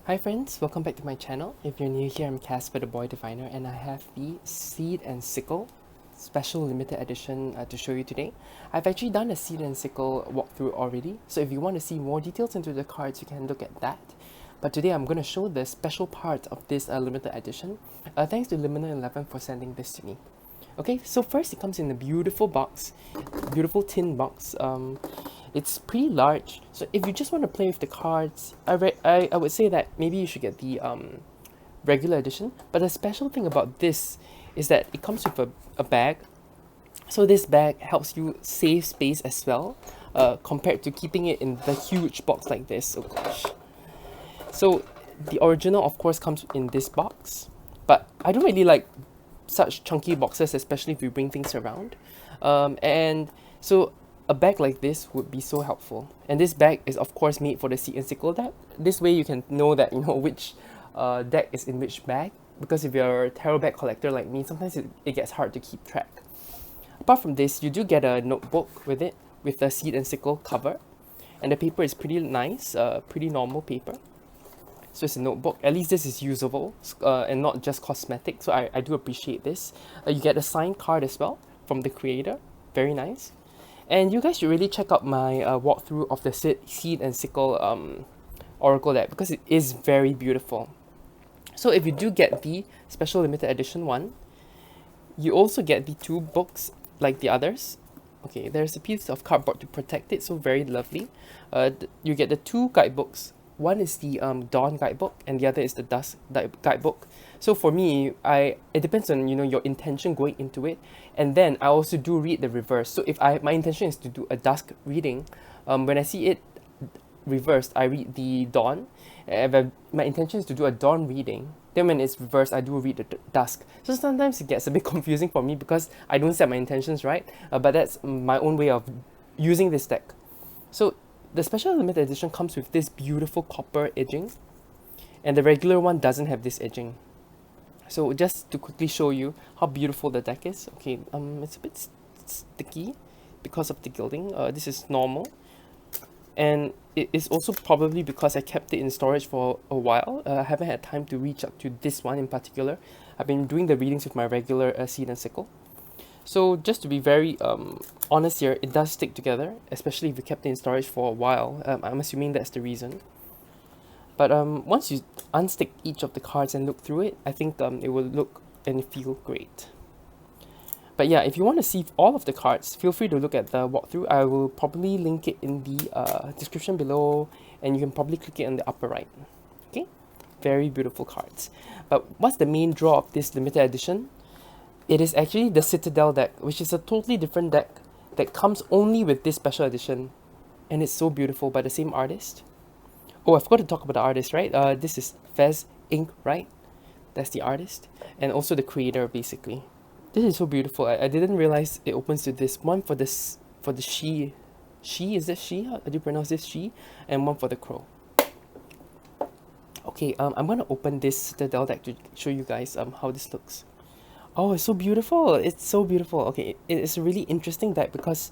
Hi friends, welcome back to my channel. If you're new here, I'm Casper the Boy Diviner and I have the Seed and Sickle special limited edition to show you today. I've actually done a Seed and Sickle walkthrough already, so if you want to see more details into the cards, you can look at that. But today I'm going to show the special part of this limited edition. Thanks to Liminal11 for sending this to me. Okay, so first it comes in a beautiful box, beautiful tin box. It's pretty large, so if you just want to play with the cards, I would say that maybe you should get the regular edition. But the special thing about this is that it comes with a bag. So this bag helps you save space as well, compared to keeping it in the huge box like this. Oh gosh. So the original, of course, comes in this box, but I don't really like such chunky boxes, especially if you bring things around. And so a bag like this would be so helpful. And this bag is of course made for the Seed and Sickle deck. This way you can know that which deck is in which bag. Because if you're a tarot bag collector like me, sometimes it gets hard to keep track. Apart from this, you do get a notebook with it, with the Seed and Sickle cover. And the paper is pretty nice, pretty normal paper. So it's a notebook. At least this is usable and not just cosmetic. So I do appreciate this. You get a signed card as well from the creator. Very nice. And you guys should really check out my walkthrough of the Seed and Sickle Oracle deck because it is very beautiful. So if you do get the special limited edition one, you also get the two books like the others. Okay, there's a piece of cardboard to protect it, so very lovely. You get the two guidebooks. One is the Dawn guidebook and the other is the Dusk guidebook. So for me, it depends on your intention going into it, and then I also do read the reverse. So if my intention is to do a Dusk reading, when I see it reversed, I read the Dawn. If my intention is to do a Dawn reading, then when it's reversed, I do read the Dusk. So sometimes it gets a bit confusing for me because I don't set my intentions right, but that's my own way of using this deck. So the special limited edition comes with this beautiful copper edging, and the regular one doesn't have this edging. So just to quickly show you how beautiful the deck is. Okay, it's a bit sticky because of the gilding. This is normal, and it is also probably because I kept it in storage for a while. I haven't had time to reach up to this one in particular. I've been doing the readings with my regular Seed and Sickle. So just to be very honest here, it does stick together, especially if you kept it in storage for a while. I'm assuming that's the reason. But once you unstick each of the cards and look through it, I think it will look and feel great. But yeah, if you want to see all of the cards, feel free to look at the walkthrough. I will probably link it in the description below, and you can probably click it on the upper right. Okay, very beautiful cards. But what's the main draw of this limited edition? It is actually the Citadel deck, which is a totally different deck that comes only with this special edition. And it's so beautiful by the same artist. Oh, I forgot to talk about the artist, right? This is Fez Inc., right? That's the artist. And also the creator, basically. This is so beautiful. I didn't realize it opens to this. One for the she. She, is this she? How do you pronounce this? She? And one for the crow. Okay, I'm going to open this Citadel deck to show you guys how this looks. Oh, it's so beautiful. It's so beautiful. Okay, it is a really interesting deck because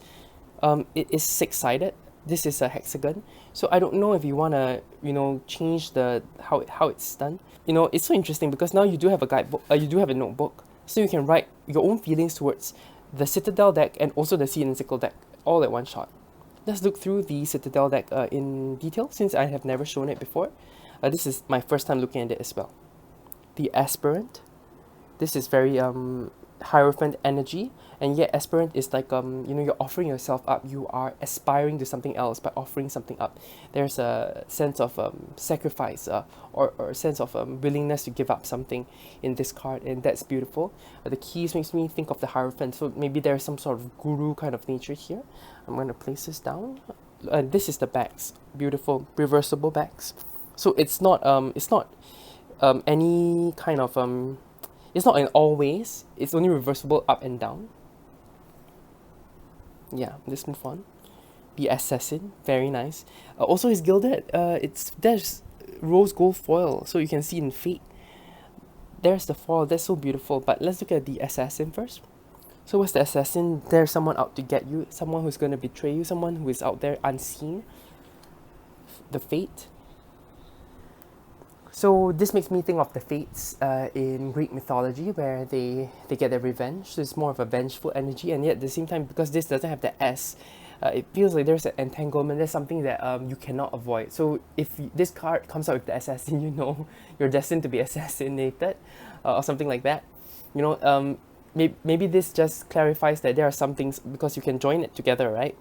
it is six-sided. This is a hexagon. So I don't know if you want to, change the how it's done. It's so interesting because now you do have a guidebook, you do have a notebook. So you can write your own feelings towards the Citadel deck and also the Seed and Sickle deck all at one shot. Let's look through the Citadel deck in detail since I have never shown it before. This is my first time looking at it as well. The Aspirant. This is very Hierophant energy, and yet Aspirant is like you're offering yourself up. You are aspiring to something else by offering something up. There's a sense of sacrifice or a sense of willingness to give up something in this card, and that's beautiful. The keys makes me think of the Hierophant, so maybe there's some sort of guru kind of nature here. I'm going to place this down. This is the backs, beautiful reversible backs. So it's not any kind of it's not in all ways, it's only reversible up and down. Yeah, let's move on. The Assassin, very nice. Also, it's gilded. There's rose gold foil, so you can see in Fate. There's the foil, that's so beautiful. But let's look at the Assassin first. So what's the Assassin? There's someone out to get you, someone who's going to betray you, someone who is out there unseen. The Fate. So this makes me think of the Fates in Greek mythology, where they get their revenge. So it's more of a vengeful energy, and yet at the same time, because this doesn't have the S, it feels like there's an entanglement. There's something that you cannot avoid. So if this card comes out with the assassin, you know you're destined to be assassinated, or something like that. You know, maybe this just clarifies that there are some things, because you can join it together, right?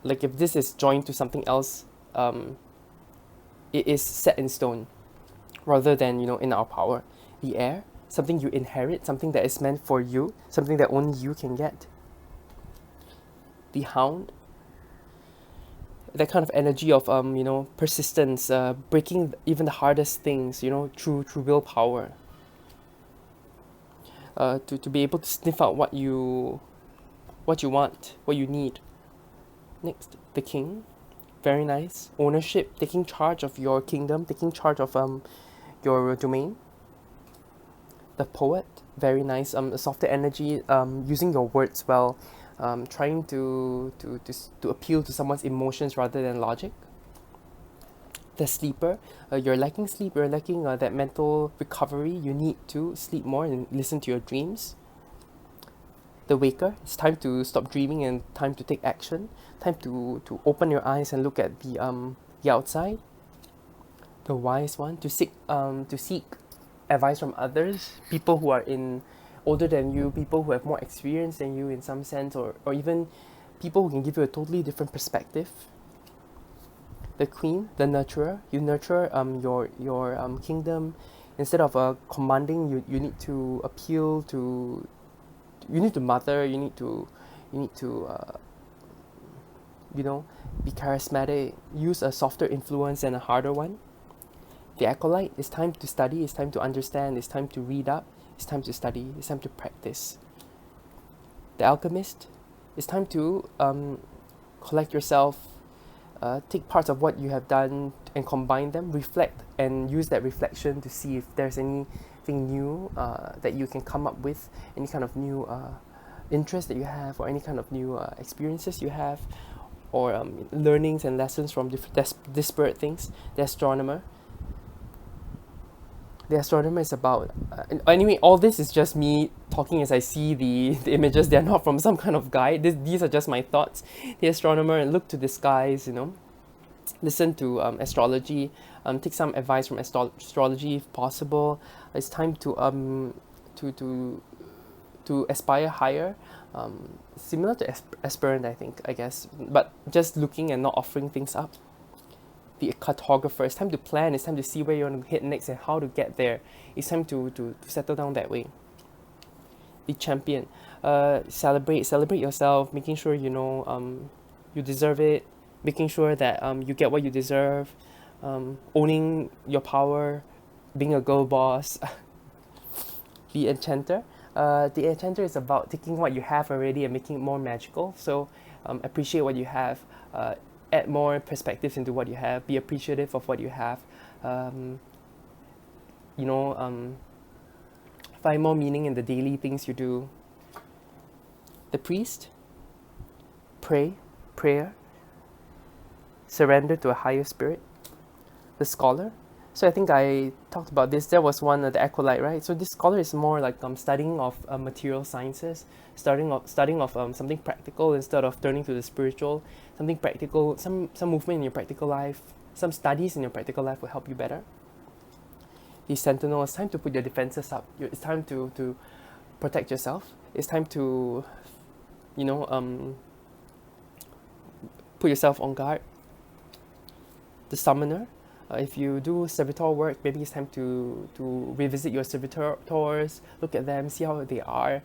Like if this is joined to something else, it is set in stone, rather than in our power. The air, something you inherit, something that is meant for you, something that only you can get. The hound, that kind of energy of persistence, breaking even the hardest things, through willpower, to be able to sniff out what you want, what you need. Next, the king, very nice. Ownership, taking charge of your kingdom, taking charge of your domain. The poet, very nice. A softer energy, using your words well, trying to appeal to someone's emotions rather than logic. The sleeper, you're lacking sleep, you're lacking that mental recovery. You need to sleep more and listen to your dreams. The waker, it's time to stop dreaming and time to take action. Time to open your eyes and look at the outside. The wise one, to seek advice from others, people who are older than you, people who have more experience than you in some sense, or even people who can give you a totally different perspective. The queen, the nurturer, you nurture your kingdom. Instead of commanding, you need to appeal to, you need to mother, you need to be charismatic, use a softer influence and a harder one. The acolyte, it's time to study, it's time to understand, it's time to read up, it's time to study, it's time to practice. The alchemist, it's time to collect yourself, take parts of what you have done and combine them, reflect, and use that reflection to see if there's anything new that you can come up with, any kind of new interest that you have, or any kind of new experiences you have, or learnings and lessons from disparate things. The astronomer, is about anyway, all this is just me talking as I see the images. They're not from some kind of guide. These are just my thoughts. The astronomer, and look to the skies, listen to astrology, take some advice from astrology if possible. It's time to aspire higher, similar to aspirant, I guess, but just looking and not offering things up. The cartographer, it's time to plan, it's time to see where you want to head next and how to get there. It's time to settle down that way. The champion, celebrate yourself, making sure you deserve it, making sure that you get what you deserve, owning your power, being a girl boss. The enchanter, is about taking what you have already and making it more magical. So appreciate what you have, add more perspectives into what you have, be appreciative of what you have, find more meaning in the daily things you do. The priest, prayer, surrender to a higher spirit. The scholar, so I think I talked about this. There was one, the acolyte, right? So this scholar is more like studying of material sciences, studying of something practical instead of turning to the spiritual. Something practical, some movement in your practical life, some studies in your practical life will help you better. The sentinel, it's time to put your defenses up. It's time to protect yourself. It's time to, put yourself on guard. The summoner, if you do servitor work, maybe it's time to revisit your servitors, look at them, see how they are.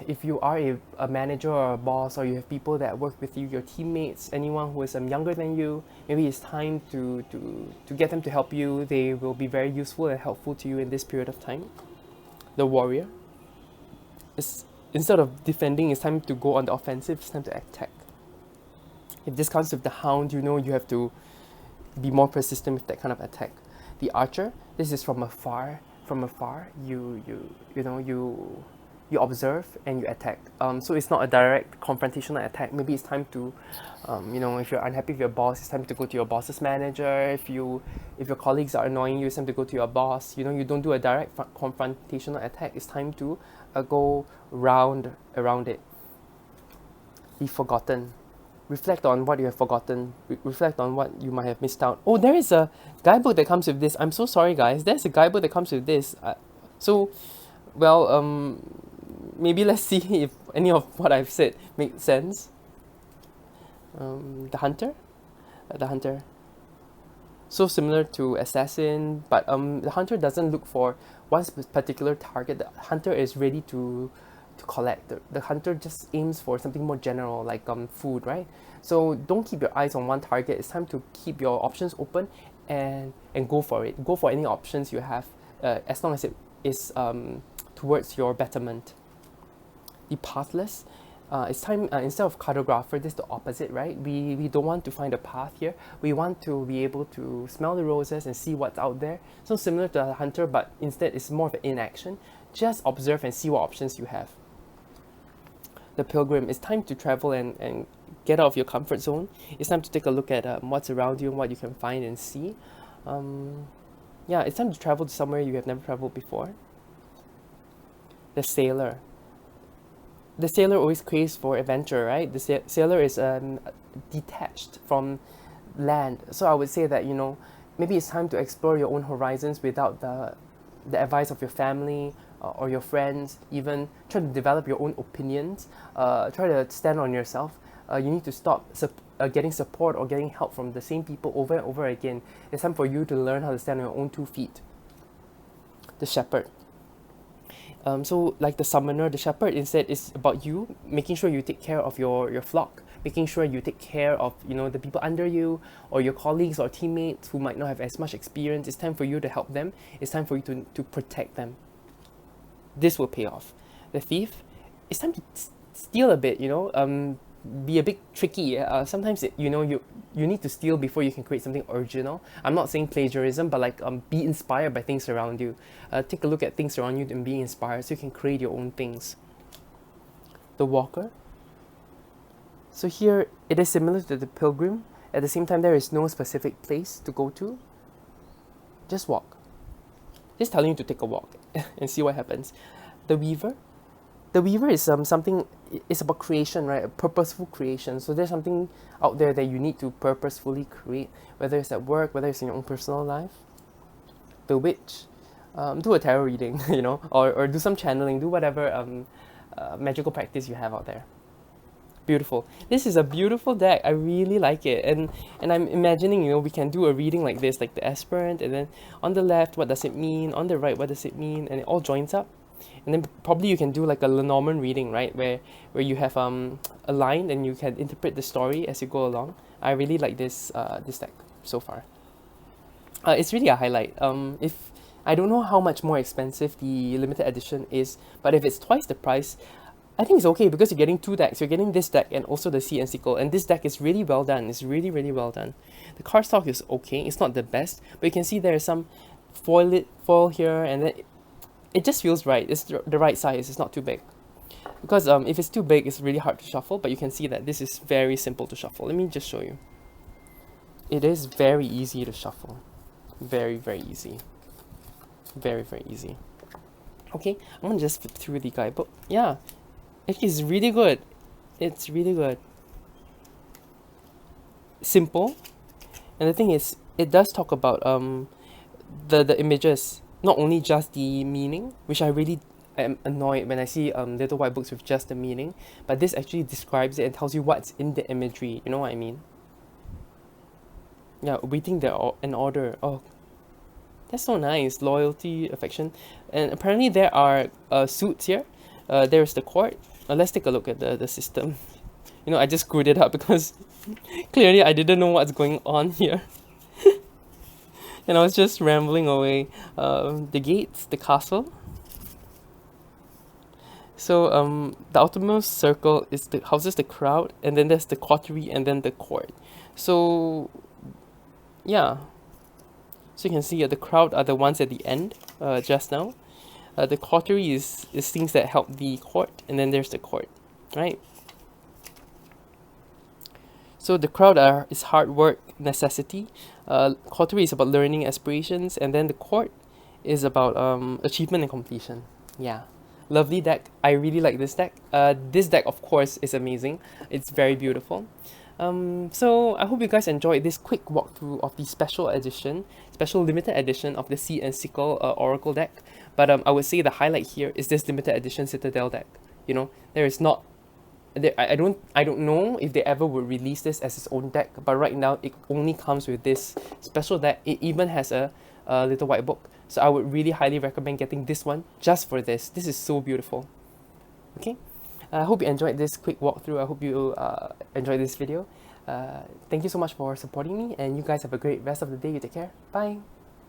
If you are a manager or a boss, or you have people that work with you, your teammates, anyone who is younger than you, maybe it's time to get them to help you. They will be very useful and helpful to you in this period of time. The warrior, instead of defending, it's time to go on the offensive, it's time to attack. If this comes with the hound, you have to be more persistent with that kind of attack. The archer, this is from afar. You you observe and you attack. So it's not a direct confrontational attack. Maybe it's time to, if you're unhappy with your boss, it's time to go to your boss's manager. If your colleagues are annoying you, it's time to go to your boss. You don't do a direct confrontational attack. It's time to go around it. Be forgotten. Reflect on what you have forgotten. Reflect on what you might have missed out. Oh, there is a guidebook that comes with this. I'm so sorry, guys. There's a guidebook that comes with this. Maybe let's see if any of what I've said makes sense. The hunter. So similar to assassin, but the hunter doesn't look for one particular target. The hunter is ready to collect. The hunter just aims for something more general, like food, right? So don't keep your eyes on one target. It's time to keep your options open and go for it. Go for any options you have, as long as it is towards your betterment. The pathless. It's time, instead of cartographer, this is the opposite, right? We don't want to find a path here. We want to be able to smell the roses and see what's out there. So similar to the hunter, but instead it's more of an inaction. Just observe and see what options you have. The pilgrim. It's time to travel and get out of your comfort zone. It's time to take a look at what's around you and what you can find and see. It's time to travel to somewhere you have never traveled before. The sailor. The sailor always craves for adventure, right? The sailor is detached from land. So I would say that, maybe it's time to explore your own horizons without the advice of your family or your friends. Even try to develop your own opinions. Try to stand on yourself. You need to stop getting support or getting help from the same people over and over again. It's time for you to learn how to stand on your own 2 feet. The shepherd. So like the summoner, the shepherd instead is about you, making sure you take care of your flock, making sure you take care of the people under you or your colleagues or teammates who might not have as much experience. It's time for you to help them. It's time for you to protect them. This will pay off. The thief, it's time to steal a bit, be a bit tricky. Sometimes you need to steal before you can create something original. I'm not saying plagiarism, but like be inspired by things around you. Take a look at things around you and be inspired so you can create your own things. The walker. So here it is similar to the pilgrim. At the same time, there is no specific place to go to. Just walk. Just telling you to take a walk and see what happens. The weaver. The weaver is something. It's about creation, right? A purposeful creation. So there's something out there that you need to purposefully create, whether it's at work, whether it's in your own personal life. The witch. Do a tarot reading, or do some channeling. Do whatever magical practice you have out there. Beautiful. This is a beautiful deck. I really like it, and I'm imagining we can do a reading like this, like the aspirant, and then on the left, what does it mean? On the right, what does it mean? And it all joins up. And then probably you can do like a Lenormand reading, right? Where you have a line and you can interpret the story as you go along. I really like this deck so far. It's really a highlight. If I don't know how much more expensive the limited edition is, but if it's twice the price, I think it's okay because you're getting 2 decks. You're getting this deck and also the Seed and Sickle, and this deck is really well done. It's really, really well done. The cardstock is okay. It's not the best, but you can see there's some foil here, and then it just feels right. It's the right size. It's not too big. Because if it's too big, it's really hard to shuffle, but you can see that this is very simple to shuffle. Let me just show you. It is very easy to shuffle. Very, very easy. Very, very easy. Okay, I'm gonna just flip through the guidebook. Yeah, it is really good. It's really good. Simple. And the thing is, it does talk about the images, not only just the meaning, which I really am annoyed when I see little white books with just the meaning, but this actually describes it and tells you what's in the imagery. You know what I mean? Yeah, waiting there in order. Oh, that's so nice. Loyalty, affection, and apparently there are suits here. There's the court. Let's take a look at the system. I just screwed it up because clearly I didn't know what's going on here. And I was just rambling away. The gates, the castle. So the outermost circle is houses the crowd, and then there's the coterie, and then the court. So yeah. So you can see the crowd are the ones at the end just now. The cautery is things that help the court, and then there's the court, right? So the crowd is hard work, necessity. Cautery is about learning, aspirations, and then the court is about achievement and completion. Yeah, lovely deck. I really like this deck. This deck, of course, is amazing. It's very beautiful. So I hope you guys enjoyed this quick walkthrough of the special limited edition of the Seed and Sickle Oracle deck. But I would say the highlight here is this limited edition Citadel deck. You know, there is not I don't know if they ever would release this as its own deck, but right now it only comes with this special deck. It even has a little white book, so I would really highly recommend getting this one just for this. This is so beautiful. Okay, I hope you enjoyed this quick walkthrough. I hope you enjoyed this video. Thank you so much for supporting me, and you guys have a great rest of the day. You take care. Bye.